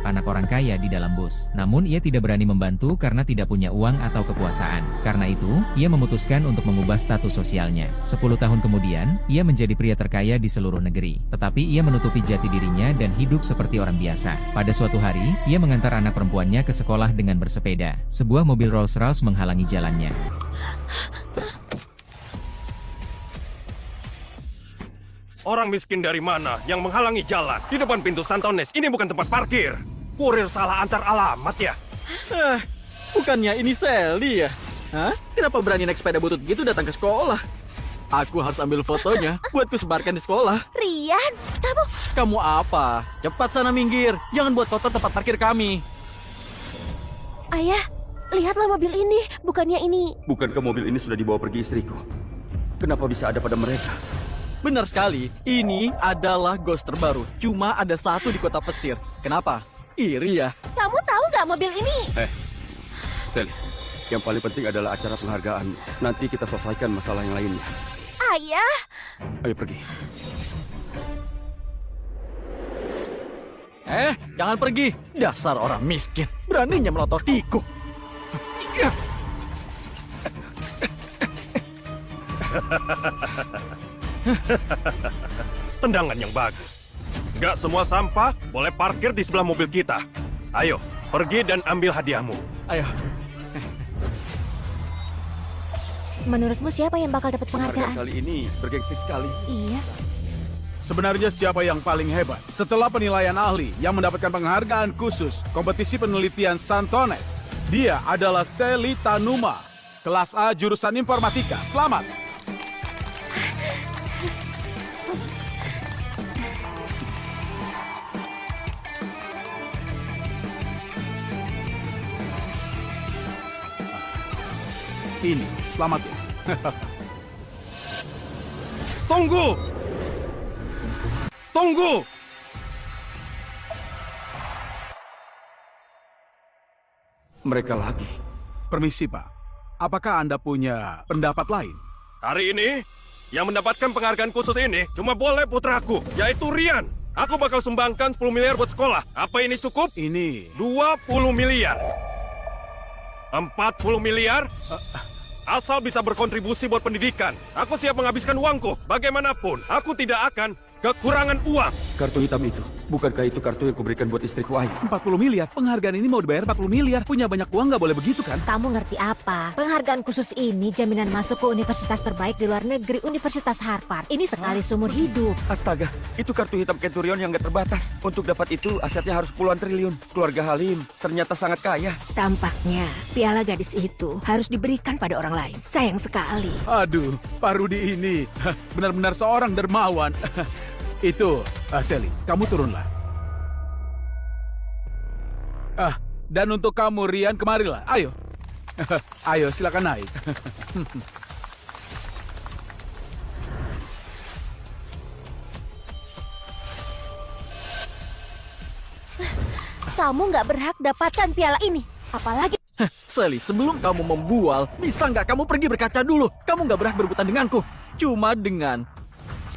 anak orang kaya di dalam bus. Namun ia tidak berani membantu karena tidak punya uang atau kekuasaan. Karena itu, ia memutuskan untuk mengubah status sosialnya. 10 tahun kemudian, ia menjadi pria terkaya di seluruh negeri. Tetapi ia menutupi jati dirinya dan hidup seperti orang biasa. Pada suatu hari, ia mengantar anak perempuannya ke sekolah dengan bersepeda. Sebuah mobil Rolls-Royce menghalangi jalannya. Orang miskin dari mana yang menghalangi jalan? Di depan pintu Santones, ini bukan tempat parkir. Kurir salah antar alamat ya? Bukannya ini Sally ya? Hah? Kenapa berani naik sepeda butut gitu datang ke sekolah? Aku harus ambil fotonya buat ku sebarkan di sekolah. Rian, Kamu apa? Cepat sana minggir. Jangan buat foto tempat parkir kami. Ayah, lihatlah mobil ini. Bukannya ini... Bukankah mobil ini sudah dibawa pergi istriku? Kenapa bisa ada pada mereka? Benar sekali, ini adalah ghost terbaru. Cuma ada satu di kota pesisir. Kenapa? Iri ya? Kamu tahu nggak mobil ini? Sally, yang paling penting adalah acara penghargaan. Nanti kita selesaikan masalah yang lainnya. Ayah, Ayo pergi. Jangan pergi. Dasar orang miskin. Beraninya melototiku. Tendangan yang bagus. Gak semua sampah boleh parkir di sebelah mobil kita. Ayo, pergi dan ambil hadiahmu. Ayo. menurutmu siapa yang bakal dapat Penghargaan penghargaan? kali ini bergengsi sekali. Iya. Sebenarnya siapa yang paling hebat? Setelah penilaian ahli yang mendapatkan penghargaan khusus kompetisi penelitian Santones, dia adalah Sally Tanuma, kelas A jurusan informatika. Selamat! Ini, selamat ya. Tunggu! Tunggu! Mereka lagi. Permisi, Pak. Apakah Anda punya pendapat lain? Hari ini, yang mendapatkan penghargaan khusus ini cuma boleh putraku, yaitu Rian. Aku bakal sumbangkan 10 miliar buat sekolah. Apa ini cukup? Ini... 20 miliar. 40 miliar? Asal bisa berkontribusi buat pendidikan. Aku siap menghabiskan uangku. Bagaimanapun, aku tidak akan kekurangan uang. Kartu hitam itu, bukankah itu kartu yang kuberikan buat istriku Ayu? 40 miliar? Penghargaan ini mau dibayar 40 miliar. Punya banyak uang nggak boleh begitu kan? Kamu ngerti apa? Penghargaan khusus ini jaminan masuk ke universitas terbaik di luar negeri, Universitas Harvard. Ini sekali seumur hidup. Astaga, itu kartu hitam Centurion yang gak terbatas. Untuk dapat itu, asetnya harus puluhan triliun. Keluarga Halim ternyata sangat kaya. Tampaknya piala gadis itu harus diberikan pada orang lain. Sayang sekali. Aduh, Pak Rudi ini benar-benar seorang dermawan. Itu, Sally, kamu turunlah. Dan untuk kamu, Rian, kemarilah. Ayo. Ayo, silakan naik. Kamu nggak berhak dapatkan piala ini. Apalagi Sally, sebelum kamu membual, bisa nggak kamu pergi berkaca dulu? Kamu nggak berhak berebutan denganku. Cuma dengan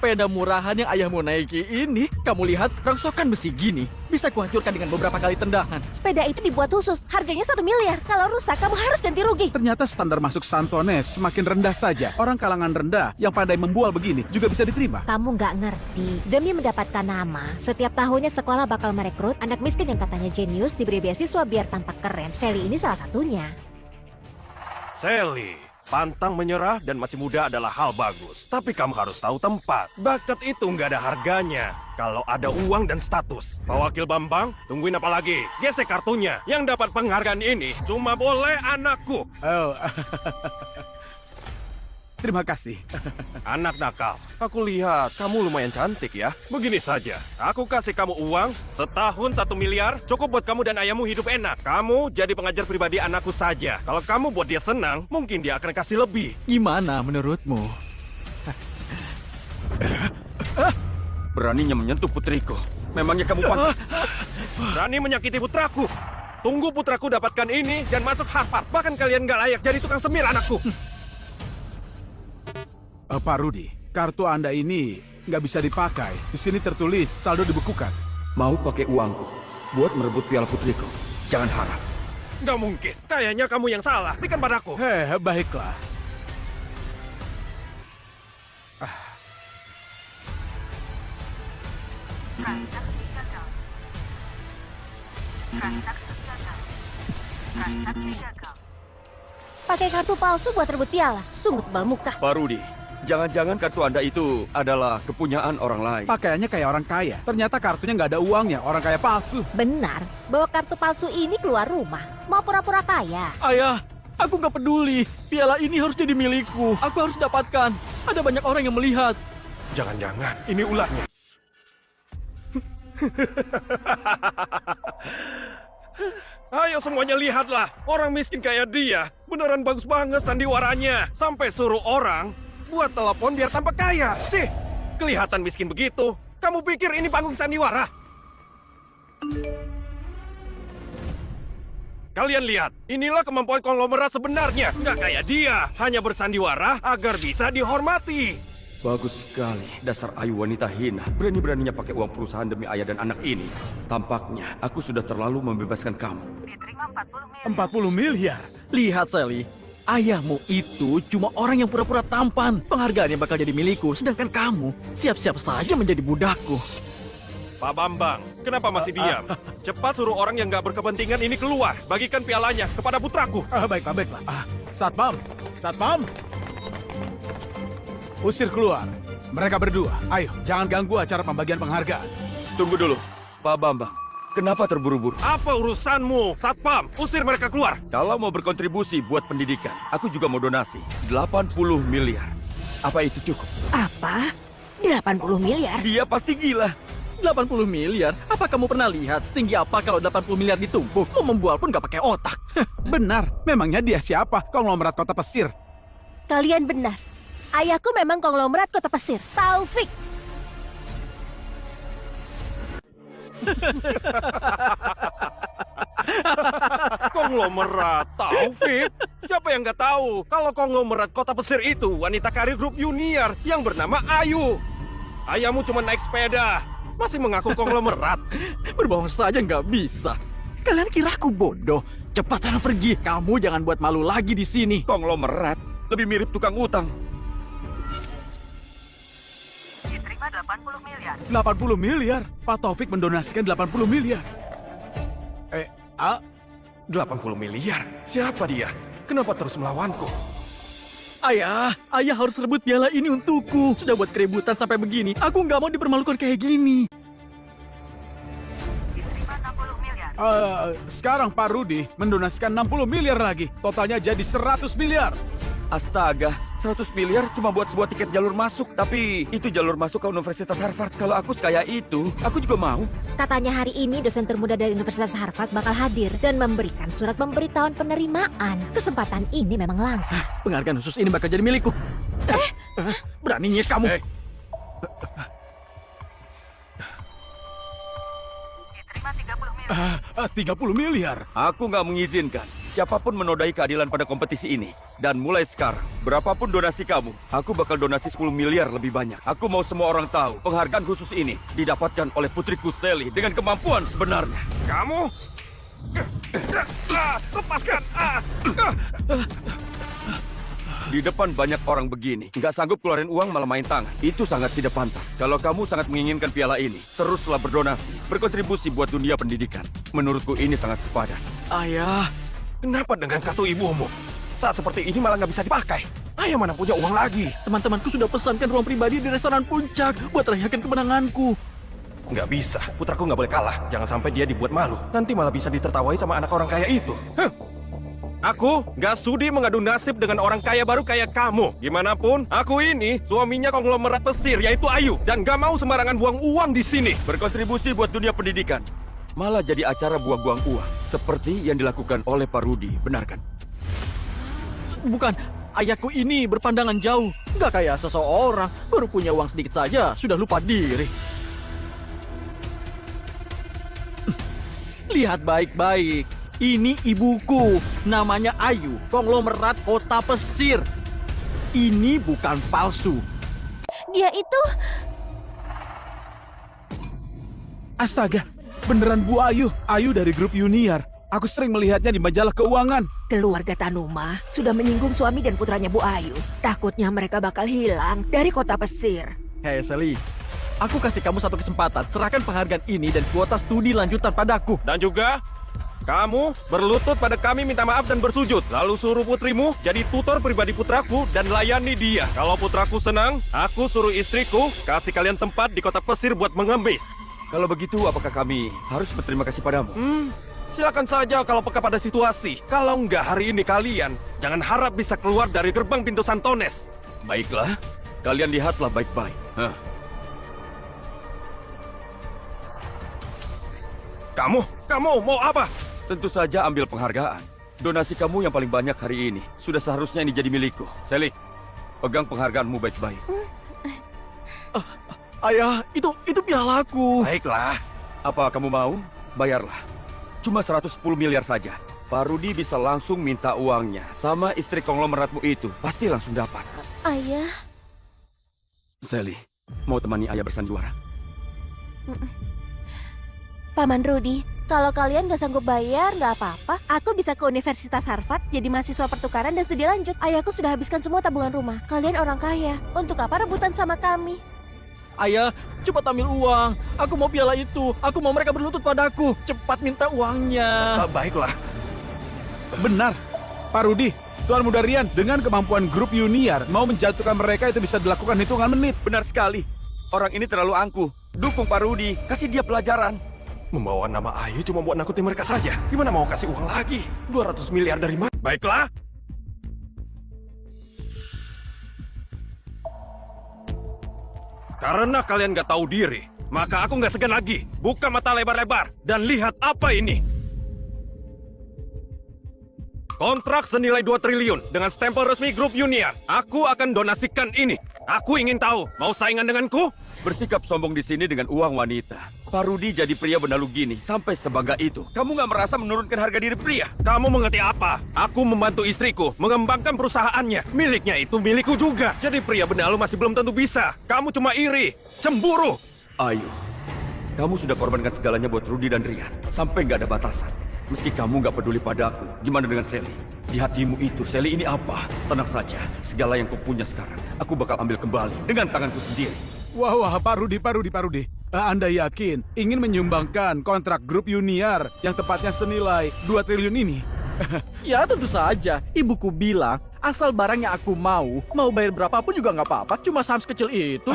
sepeda murahan yang ayahmu naiki ini, kamu lihat rongsokan besi gini bisa kuhancurkan dengan beberapa kali tendangan. sepeda itu dibuat khusus, harganya 1 miliar. Kalau rusak, kamu harus ganti rugi. Ternyata standar masuk Santones semakin rendah saja. Orang kalangan rendah yang pandai membual begini juga bisa diterima. Kamu nggak ngerti. Demi mendapatkan nama, setiap tahunnya sekolah bakal merekrut anak miskin yang katanya jenius diberi beasiswa biar tampak keren. Sally ini salah satunya. Sally, pantang menyerah dan masih muda adalah hal bagus. Tapi kamu harus tahu tempat. Bakat itu nggak ada harganya kalau ada uang dan status. Pak Wakil Bambang, tungguin apa lagi? Gesek kartunya. Yang dapat penghargaan ini cuma boleh anakku. Oh, terima kasih. Anak nakal, aku lihat kamu lumayan cantik ya. Begini saja, aku kasih kamu uang setahun 1 miliar, cukup buat kamu dan ayahmu hidup enak. Kamu jadi pengajar pribadi anakku saja. Kalau kamu buat dia senang, mungkin dia akan kasih lebih. Gimana menurutmu? Beraninya menyentuh putriku. Memangnya kamu pantas? Berani menyakiti putraku. Tunggu putraku dapatkan ini dan masuk Harvard. Bahkan kalian gak layak jadi tukang semir anakku. Pak Rudi, kartu Anda ini nggak bisa dipakai. Di sini tertulis saldo dibekukan. Mau pakai uangku? buat merebut piala putriku. Jangan harap. Nggak mungkin. Kayaknya kamu yang salah. Berikan padaku. Baiklah. Pakai kartu palsu buat rebut piala. Sungguh tebal muka. Pak Rudi, jangan-jangan kartu Anda itu adalah kepunyaan orang lain. Pakaiannya kayak orang kaya. Ternyata kartunya nggak ada uangnya. Orang kaya palsu. Benar, bawa kartu palsu ini keluar rumah. Mau pura-pura kaya. Ayah, aku nggak peduli. Piala ini harus jadi milikku. Aku harus dapatkan. Ada banyak orang yang melihat. Jangan-jangan ini ulahnya. Ayo semuanya lihatlah. Orang miskin kayak dia. Beneran bagus banget sandiwaranya. Sampai suruh orang buat telepon biar tampak kaya. Sih, kelihatan miskin begitu. Kamu pikir ini panggung sandiwara? Kalian lihat, inilah kemampuan konglomerat sebenarnya. Nggak kayak dia, hanya bersandiwara agar bisa dihormati. Bagus sekali, dasar ayu wanita hina. Berani-beraninya pakai uang perusahaan demi ayah dan anak ini. Tampaknya aku sudah terlalu membebaskan kamu. 40 miliar. Lihat, Sally. Ayahmu itu cuma orang yang pura-pura tampan. Penghargaannya bakal jadi milikku. Sedangkan kamu siap-siap saja menjadi budakku. Pak Bambang, kenapa masih diam? Cepat suruh orang yang nggak berkepentingan ini keluar. Bagikan pialanya kepada putraku. Baiklah. Satpam. Usir keluar. Mereka berdua. Ayo, jangan ganggu acara pembagian penghargaan. Tunggu dulu, Pak Bambang. Kenapa terburu-buru? Apa urusanmu, Satpam? Usir mereka keluar. Kalau mau berkontribusi buat pendidikan, aku juga mau donasi 80 miliar. Apa itu cukup? Apa? 80 miliar? Dia pasti gila. 80 miliar? Apa kamu pernah lihat setinggi apa kalau 80 miliar ditumpuk? Mau membual pun gak pakai otak. Benar. Memangnya dia siapa? Konglomerat kota pesir. Kalian benar. Ayahku memang konglomerat kota pesir. Taufik. Konglomerat Taufik? Siapa yang nggak tahu kalau konglomerat kota pesir itu wanita karir grup junior yang bernama Ayu. Ayahmu cuma naik sepeda, masih mengaku konglomerat. Berbohong saja nggak bisa. Kalian kira aku bodoh? Cepat sana pergi. Kamu jangan buat malu lagi di sini. Konglomerat lebih mirip tukang utang. 80 miliar. Pak Taufik mendonasikan 80 miliar. 80 miliar? Siapa dia? Kenapa terus melawanku? Ayah harus rebut piala ini untukku. Sudah buat keributan sampai begini. Aku nggak mau dipermalukan kayak gini. Sekarang Pak Rudi mendonasikan 60 miliar lagi. Totalnya jadi 100 miliar. Astaga, 100 miliar cuma buat sebuah tiket jalur masuk. Tapi itu jalur masuk ke Universitas Harvard. Kalau aku sekaya itu, aku juga mau. Katanya hari ini dosen termuda dari Universitas Harvard bakal hadir dan memberikan surat pemberitahuan penerimaan. Kesempatan ini memang langka. Penghargaan khusus ini bakal jadi milikku. Beraninya kamu. 30 miliar. Aku nggak mengizinkan siapapun menodai keadilan pada kompetisi ini. Dan mulai sekarang, berapapun donasi kamu, aku bakal donasi 10 miliar lebih banyak. Aku mau semua orang tahu, penghargaan khusus ini didapatkan oleh putriku Sally dengan kemampuan sebenarnya. Kamu? Lepaskan! Di depan banyak orang begini, nggak sanggup keluarin uang malah main tangan. Itu sangat tidak pantas. Kalau kamu sangat menginginkan piala ini, teruslah berdonasi, berkontribusi buat dunia pendidikan. Menurutku ini sangat sepadan. Ayah, Kenapa dengan kartu ibumu? Saat seperti ini malah nggak bisa dipakai. Ayah mana punya uang lagi? teman-temanku sudah pesankan ruang pribadi di restoran Puncak buat rayakan kemenanganku. Nggak bisa, putraku nggak boleh kalah. Jangan sampai dia dibuat malu. Nanti malah bisa ditertawai sama anak orang kaya itu. Aku nggak sudi mengadu nasib dengan orang kaya baru kayak kamu. Gimana pun, aku ini suaminya konglomerat pesir, yaitu Ayu. Dan nggak mau sembarangan buang uang di sini. Berkontribusi buat dunia pendidikan. Malah jadi acara buang-buang uang. Seperti yang dilakukan oleh Pak Rudi, benar kan? Bukan, ayahku ini berpandangan jauh. Nggak kayak seseorang, baru punya uang sedikit saja, sudah lupa diri. Lihat baik-baik. Ini ibuku, namanya Ayu, konglomerat kota pesir. Ini bukan palsu. Dia itu... Astaga, Beneran Bu Ayu. Ayu dari grup Yuniar. Aku sering melihatnya di majalah keuangan. Keluarga Tanuma sudah menyinggung suami dan putranya Bu Ayu. Takutnya mereka bakal hilang dari kota pesir. Hei Sally, aku kasih kamu satu kesempatan. Serahkan penghargaan ini dan kuota studi lanjutan padaku. Dan juga, kamu berlutut pada kami minta maaf dan bersujud. Lalu suruh putrimu jadi tutor pribadi putraku dan layani dia. Kalau putraku senang, aku suruh istriku kasih kalian tempat di kota pesir buat mengemis. Kalau begitu, apakah kami harus berterima kasih padamu? Silakan saja kalau peka pada situasi. Kalau enggak hari ini kalian, jangan harap bisa keluar dari gerbang pintu Santones. Baiklah, kalian lihatlah baik-baik. Kamu mau apa? Tentu saja ambil penghargaan. Donasi kamu yang paling banyak hari ini. Sudah seharusnya ini jadi milikku. Sally, pegang penghargaanmu baik-baik. Ayah, itu pialaku. Baiklah. Apa kamu mau? Bayarlah. Cuma 110 miliar saja. Pak Rudi bisa langsung minta uangnya. Sama istri konglomeratmu itu. Pasti langsung dapat. Ayah, Sally, mau temani ayah bersandiwara? Paman Rudi, kalau kalian gak sanggup bayar, gak apa-apa. Aku bisa ke Universitas Harvard, jadi mahasiswa pertukaran dan studi lanjut. Ayahku sudah habiskan semua tabungan rumah. Kalian orang kaya. Untuk apa rebutan sama kami? Ayah, cepat ambil uang. Aku mau piala itu. Aku mau mereka berlutut padaku. Cepat minta uangnya. Baiklah. Benar. Pak Rudi, Tuan Muda Rian, dengan kemampuan grup Yuniar, mau menjatuhkan mereka itu bisa dilakukan hitungan menit. Benar sekali. Orang ini terlalu angkuh. Dukung Pak Rudi. Kasih dia pelajaran. Membawa nama Ayu cuma buat nakutin mereka saja. Gimana mau kasih uang lagi? 200 miliar dari mana? Baiklah. Karena kalian gak tahu diri, maka aku gak segan lagi. Buka mata lebar-lebar dan lihat apa ini. Kontrak senilai 2 triliun dengan stempel resmi grup Yuniar. Aku akan donasikan ini. Aku ingin tahu, mau saingan denganku? Bersikap sombong di sini dengan uang wanita. Pak Rudi jadi pria benalu gini sampai sebangga itu. Kamu nggak merasa menurunkan harga diri pria? Kamu mengerti apa? Aku membantu istriku mengembangkan perusahaannya. Miliknya itu milikku juga. Jadi pria benalu masih belum tentu bisa. Kamu cuma iri, cemburu. Ayo, kamu sudah korbankan segalanya buat Rudi dan Rian. Sampai nggak ada batasan. Meski kamu nggak peduli padaku, gimana dengan Sally? Di hatimu itu, Sally ini apa? Tenang saja, segala yang kau punya sekarang, aku bakal ambil kembali dengan tanganku sendiri. Wah, Pak Rudi. Anda yakin ingin menyumbangkan kontrak grup Yuniar yang tepatnya senilai 2 triliun ini? Ya tentu saja. Ibuku bilang, asal barang yang aku mau bayar berapapun juga nggak apa-apa. Cuma saham sekecil itu.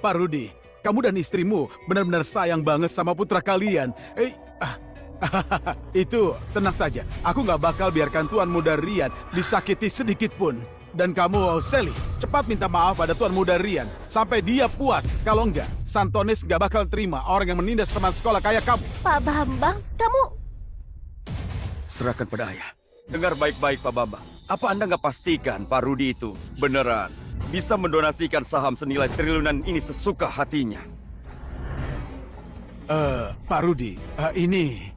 Pak Rudi, kamu dan istrimu benar-benar sayang banget sama putra kalian. Itu, tenang saja. Aku nggak bakal biarkan Tuan Muda Rian disakiti sedikit pun. Dan kamu, Sally, cepat minta maaf pada Tuan Muda Rian. Sampai dia puas. Kalau enggak, Santones nggak bakal terima orang yang menindas teman sekolah kayak kamu. Pak Bambang, kamu... Serahkan pada ayah. Dengar baik-baik, Pak Bambang. Apa Anda nggak pastikan Pak Rudi itu beneran bisa mendonasikan saham senilai triliunan ini sesuka hatinya? Pak Rudi, ini...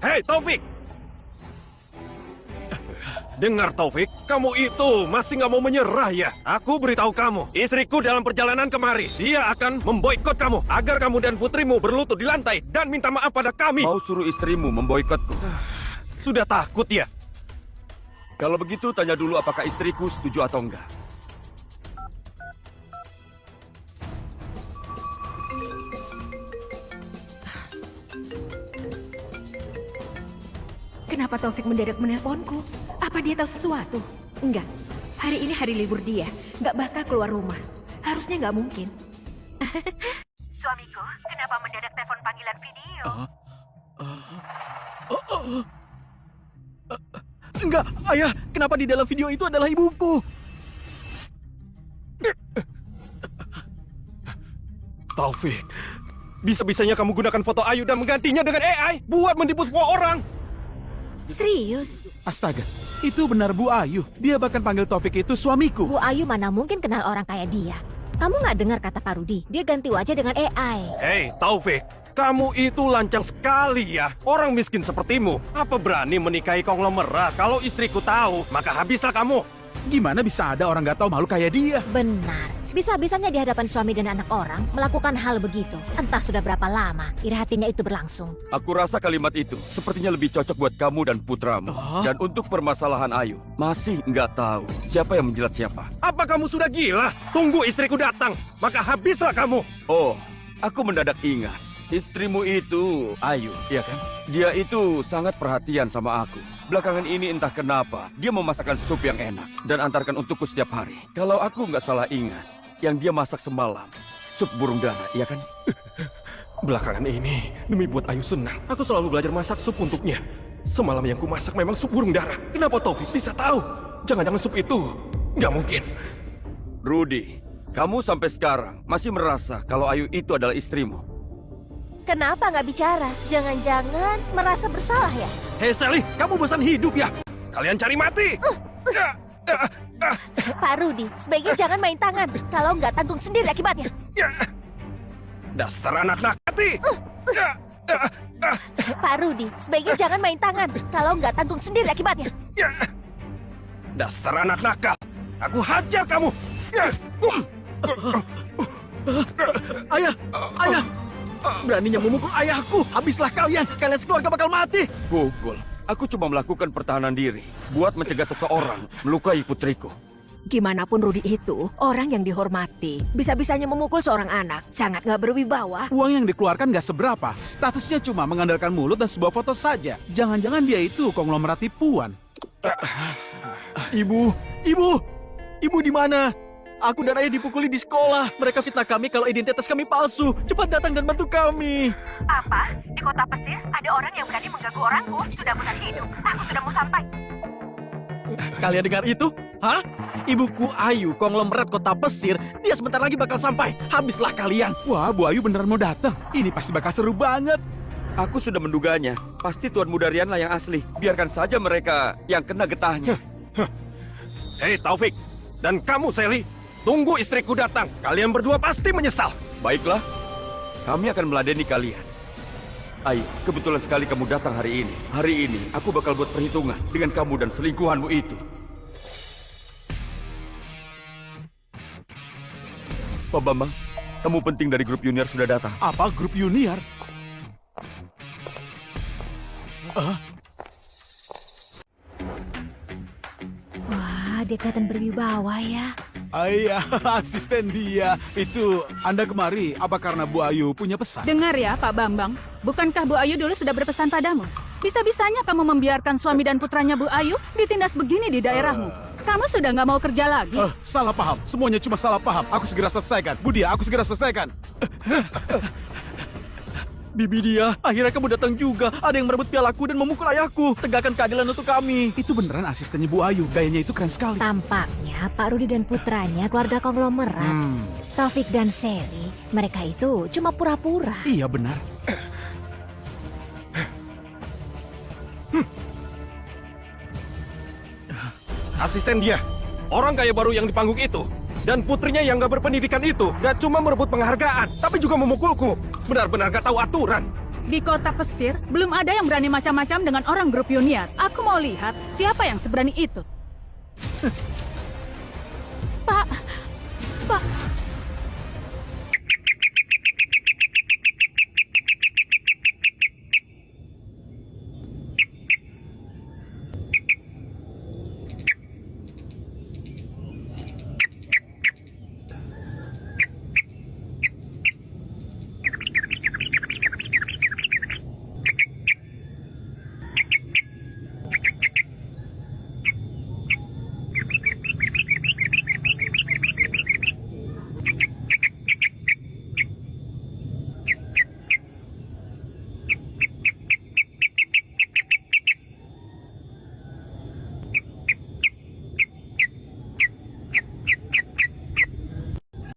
Hei, Taufik! Dengar Taufik, kamu itu masih nggak mau menyerah ya? Aku beritahu kamu, istriku dalam perjalanan kemari, dia akan memboikot kamu agar kamu dan putrimu berlutut di lantai dan minta maaf pada kami. Mau suruh istrimu memboikotku? Sudah takut ya? Kalau begitu tanya dulu apakah istriku setuju atau enggak. Kenapa Taufik mendadak menelponku? Apa dia tahu sesuatu? Enggak. Hari ini hari libur dia. Nggak bakal keluar rumah. Harusnya nggak mungkin. Suamiku, kenapa mendadak telepon panggilan video? Enggak, ayah. Kenapa di dalam video itu adalah ibuku? Taufik, bisa-bisanya kamu gunakan foto Ayu dan menggantinya dengan AI buat menipu semua orang. Serius? Astaga, itu benar Bu Ayu. Dia bahkan panggil Taufik itu suamiku. Bu Ayu mana mungkin kenal orang kayak dia? Kamu nggak dengar kata Pak Rudi? Dia ganti wajah dengan AI. Hei, Taufik, kamu itu lancang sekali ya. Orang miskin sepertimu, apa berani menikahi konglomerat? Kalau istriku tahu, maka habislah kamu. Gimana bisa ada orang nggak tahu malu kayak dia? Benar. Bisa-bisanya di hadapan suami dan anak orang melakukan hal begitu. Entah sudah berapa lama iri hatinya itu berlangsung. Aku rasa kalimat itu sepertinya lebih cocok buat kamu dan putramu. Dan untuk permasalahan Ayu, masih nggak tahu siapa yang menjilat siapa. Apa kamu sudah gila? Tunggu istriku datang, maka habislah kamu. Oh, aku mendadak ingat. Istrimu itu Ayu, iya kan? Dia itu sangat perhatian sama aku. Belakangan ini entah kenapa, dia memasakkan sup yang enak dan antarkan untukku setiap hari. Kalau aku nggak salah ingat, yang dia masak semalam, sup burung dara, iya kan? Belakangan ini, demi buat Ayu senang, aku selalu belajar masak sup untuknya. Semalam yang kumasak memang sup burung dara. Kenapa Taufik bisa tahu? Jangan-jangan sup itu nggak mungkin. Rudy, kamu sampai sekarang masih merasa kalau Ayu itu adalah istrimu. Kenapa nggak bicara? Jangan-jangan merasa bersalah ya? Hei Sally, kamu bosan hidup ya? Kalian cari mati. Pak Rudi, sebaiknya jangan main tangan. Kalau nggak tanggung sendiri akibatnya. Dasar anak nakati. Pak Rudi, sebaiknya jangan main tangan. Kalau nggak tanggung sendiri akibatnya. Dasar anak nakal. Aku hajar kamu. Ayah, ayah! Beraninya memukul ayahku. Habislah kalian. Kalian sekeluarga bakal mati. Pukul. Aku cuma melakukan pertahanan diri buat mencegah seseorang melukai putriku. Gimana pun Rudi itu, orang yang dihormati. Bisa-bisanya memukul seorang anak. Sangat gak berwibawa. Uang yang dikeluarkan nggak seberapa. Statusnya cuma mengandalkan mulut dan sebuah foto saja. Jangan-jangan dia itu konglomerat tipuan. Ibu, ibu di mana? Aku dan ayah dipukuli di sekolah. Mereka fitnah kami kalau identitas kami palsu. Cepat datang dan bantu kami. Apa? Di kota pesir ada orang yang berani mengganggu orangku. Sudah bukan hidup. Aku sudah mau sampai. Kalian dengar itu? Hah? Ibuku Ayu, konglomerat kota pesir. Dia sebentar lagi bakal sampai. Habislah kalian. Wah, Bu Ayu beneran mau datang. Ini pasti bakal seru banget. Aku sudah menduganya. Pasti Tuan Mudarian lah yang asli. Biarkan saja mereka yang kena getahnya. Hei Taufik, dan kamu Sally, tunggu istriku datang. Kalian berdua pasti menyesal. Baiklah, kami akan meladeni kalian. Ayo, kebetulan sekali kamu datang hari ini. Hari ini, aku bakal buat perhitungan dengan kamu dan selingkuhanmu itu. Pak Bambang, tamu penting dari grup junior sudah datang. Apa grup junior? Wah, dia kelihatan berwibawa ya. Ayah, asisten dia. Itu Anda kemari, apa karena Bu Ayu punya pesan? Dengar ya, Pak Bambang. Bukankah Bu Ayu dulu sudah berpesan padamu? Bisa-bisanya kamu membiarkan suami dan putranya Bu Ayu ditindas begini di daerahmu. Kamu sudah nggak mau kerja lagi. Salah paham. Semuanya cuma salah paham. Aku segera selesaikan. Budia, aku segera selesaikan. Bibi dia, akhirnya kamu datang juga. Ada yang merebut pialaku dan memukul ayahku. Tegakkan keadilan untuk kami. Itu beneran asistennya Bu Ayu. Gayanya itu keren sekali. Tampaknya Pak Rudi dan putranya keluarga konglomerat. Taufik dan Sally, mereka itu cuma pura-pura. Iya benar. Asisten dia, orang kaya baru yang di panggung itu. Dan putrinya yang gak berpendidikan itu gak cuma merebut penghargaan, tapi juga memukulku. Benar-benar gak tahu aturan. Di kota pesir, belum ada yang berani macam-macam dengan orang grup junior. Aku mau lihat siapa yang seberani itu.